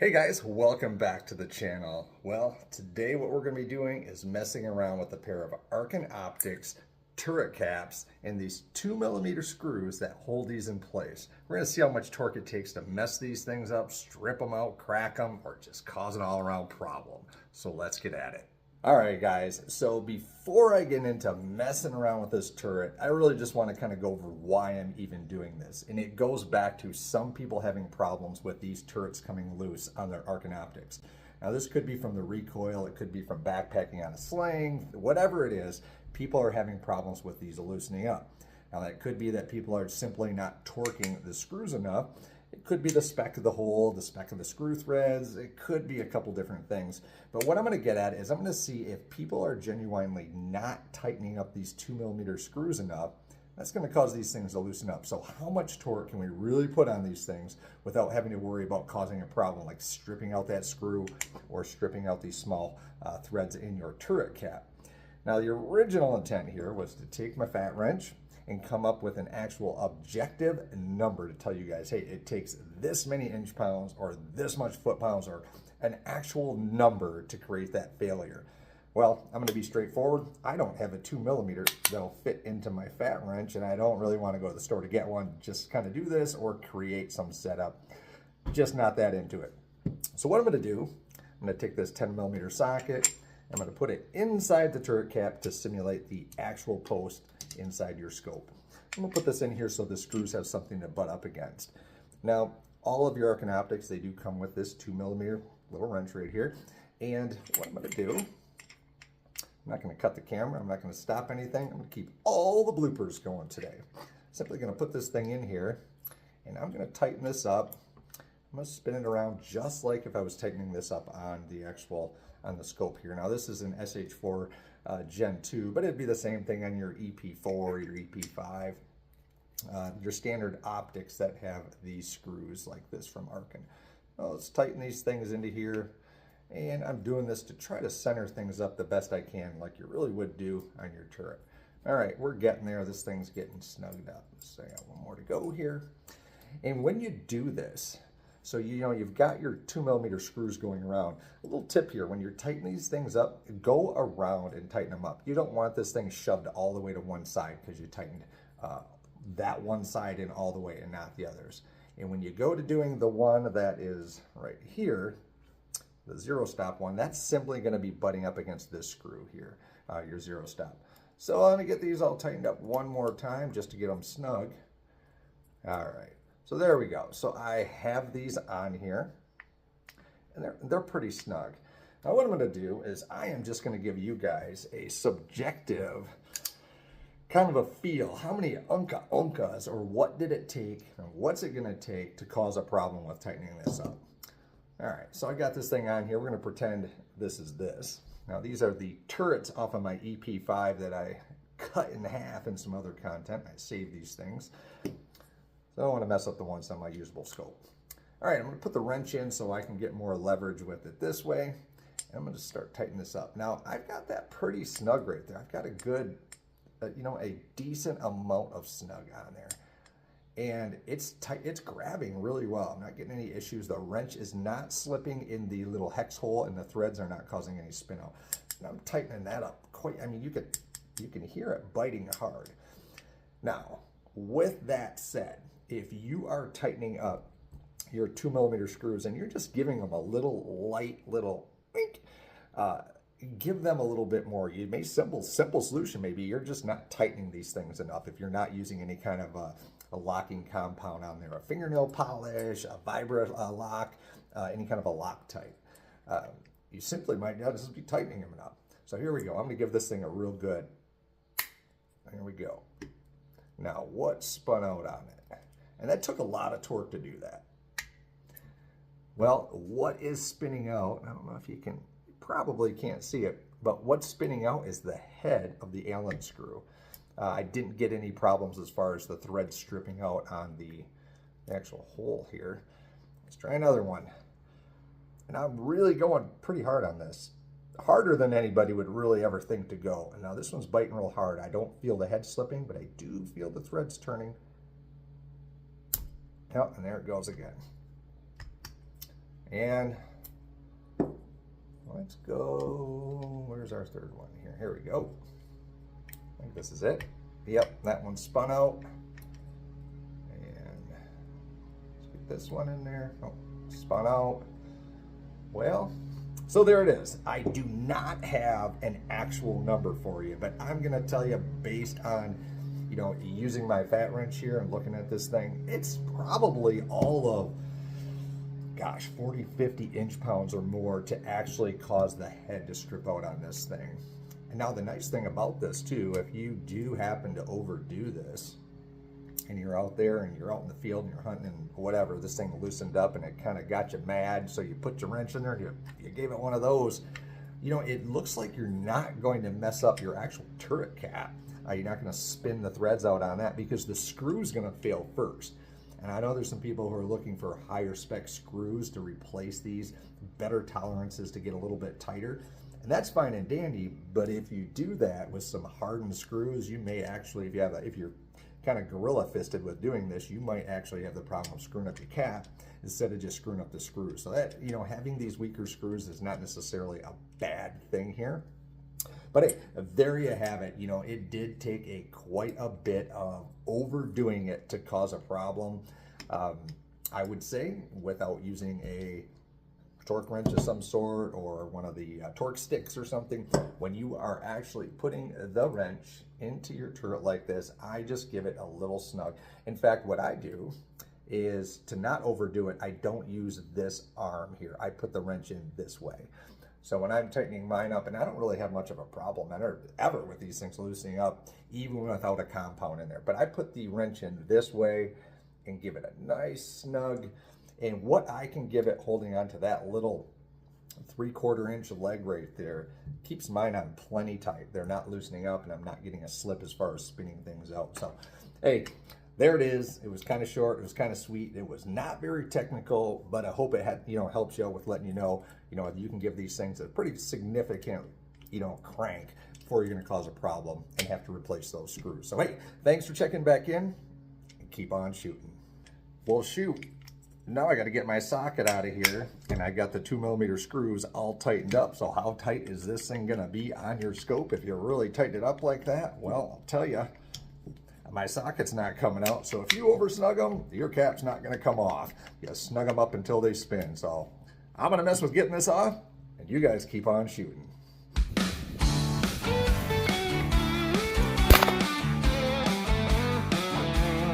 Hey guys, welcome back to the channel. Well, today what we're going to be doing is messing around with a pair of Arken Optics turret caps and these 2mm screws that hold these in place. We're going to see how much torque it takes to mess these things up, strip them out, crack them, or just cause an all-around problem. So let's get at it. All right, guys, so before I get into messing around with this turret, I really just want to kind of go over why I'm even doing this. And it goes back to some people having problems with these turrets coming loose on their Arken Optics. Now, this could be from the recoil, it could be from backpacking on a sling, whatever it is, people are having problems with these loosening up. Now, that could be that people are simply not torquing the screws enough. It could be the spec of the hole, the spec of the screw threads. It could be a couple different things. But what I'm going to get at is I'm going to see if people are genuinely not tightening up these 2mm screws enough. That's going to cause these things to loosen up. So how much torque can we really put on these things without having to worry about causing a problem like stripping out that screw or stripping out these small threads in your turret cap? Now, the original intent here was to take my fat wrench and come up with an actual objective number to tell you guys, hey, it takes this many inch-pounds or this much foot-pounds or an actual number to create that failure. Well, I'm going to be straightforward. I don't have a 2mm that'll fit into my fat wrench, and I don't really want to go to the store to get one. Just kind of do this or create some setup. Just not that into it. So what I'm going to do, I'm going to take this 10mm socket. I'm going to put it inside the turret cap to simulate the actual post inside your scope. I'm going to put this in here so the screws have something to butt up against. Now, all of your Arken Optics, they do come with this 2mm little wrench right here. And what I'm going to do, I'm not going to cut the camera. I'm not going to stop anything. I'm going to keep all the bloopers going today. Simply going to put this thing in here, and I'm going to tighten this up. I'm going to spin it around just like if I was tightening this up on the scope here. Now, this is an SH4 Gen 2, but it'd be the same thing on your EP4, your EP5, your standard optics that have these screws like this from Arken. Well, let's tighten these things into here, and I'm doing this to try to center things up the best I can, like you really would do on your turret. All right, we're getting there. This thing's getting snugged up. So I got one more to go here. And when you do this, so you've got your 2mm screws going around. A little tip here, when you're tightening these things up, go around and tighten them up. You don't want this thing shoved all the way to one side because you tightened that one side in all the way and not the others. And when you go to doing the one that is right here, the zero stop one, that's simply going to be butting up against this screw here, your zero stop. So I'm going to get these all tightened up one more time just to get them snug. All right. So there we go. So I have these on here, and they're pretty snug. Now what I'm going to do is I am just going to give you guys a subjective kind of a feel. How many unkas or what did it take and what's it going to take to cause a problem with tightening this up? All right, so I got this thing on here. We're going to pretend this is this. Now these are the turrets off of my EP5 that I cut in half and some other content. I saved these things. So I don't want to mess up the ones on my usable scope. All right, I'm going to put the wrench in so I can get more leverage with it this way. And I'm going to start tightening this up. Now, I've got that pretty snug right there. I've got a good, a decent amount of snug on there. And it's tight, it's grabbing really well. I'm not getting any issues. The wrench is not slipping in the little hex hole and the threads are not causing any spin out. And I'm tightening that up quite, I mean, you can hear it biting hard. Now, with that said, if you are tightening up your 2mm screws and you're just giving them a little light little wink, give them a little bit more. You may simple solution maybe you're just not tightening these things enough if you're not using any kind of a locking compound on there, a fingernail polish, a vibra lock, any kind of a Loctite. You simply might not just be tightening them enough. So here we go. I'm going to give this thing a real good. Here we go. Now, what spun out on it? And that took a lot of torque to do that. Well, what is spinning out? I don't know if you probably can't see it, but what's spinning out is the head of the Allen screw. I didn't get any problems as far as the thread stripping out on the actual hole here. Let's try another one. And I'm really going pretty hard on this. Harder than anybody would really ever think to go. And now this one's biting real hard. I don't feel the head slipping, but I do feel the threads turning. Yep, and there it goes again. And let's go, where's our third one here? Here we go. I think this is it. Yep, that one spun out. And let's get this one in there. Oh, spun out. Well, so there it is. I do not have an actual number for you, but I'm gonna tell you based on, you know, using my fat wrench here and looking at this thing, it's probably all of, gosh, 40, 50 inch-pounds or more to actually cause the head to strip out on this thing. And now the nice thing about this too, if you do happen to overdo this and you're out there and you're out in the field and you're hunting and whatever, this thing loosened up and it kind of got you mad, so you put your wrench in there and you gave it one of those, you know, it looks like you're not going to mess up your actual turret cap. You're not going to spin the threads out on that because the screw's going to fail first. And I know there's some people who are looking for higher spec screws to replace these, better tolerances to get a little bit tighter. And that's fine and dandy, but if you do that with some hardened screws, you may actually, if you're kind of gorilla fisted with doing this, you might actually have the problem of screwing up your cap instead of just screwing up the screws. So that, you know, having these weaker screws is not necessarily a bad thing here. But hey, there you have it. You know, it did take quite a bit of overdoing it to cause a problem. I would say without using a torque wrench of some sort or one of the torque sticks or something, when you are actually putting the wrench into your turret like this, I just give it a little snug. In fact, what I do is to not overdo it, I don't use this arm here. I put the wrench in this way. So when I'm tightening mine up, and I don't really have much of a problem ever with these things loosening up, even without a compound in there. But I put the wrench in this way and give it a nice snug. And what I can give it holding on to that little 3/4 inch leg right there keeps mine on plenty tight. They're not loosening up and I'm not getting a slip as far as spinning things out. So, hey, there it is. It was kind of short. It was kind of sweet. It was not very technical, but I hope it had, you know, helps you out with letting you know, you can give these things a pretty significant, you know, crank before you're going to cause a problem and have to replace those screws. So, hey, thanks for checking back in and keep on shooting. Well, shoot. Now I got to get my socket out of here, and I got the 2mm screws all tightened up. So how tight is this thing going to be on your scope if you really tighten it up like that? Well, I'll tell you, my socket's not coming out. So if you over snug them, your cap's not going to come off. You snug them up until they spin. So I'm going to mess with getting this off, and you guys keep on shooting.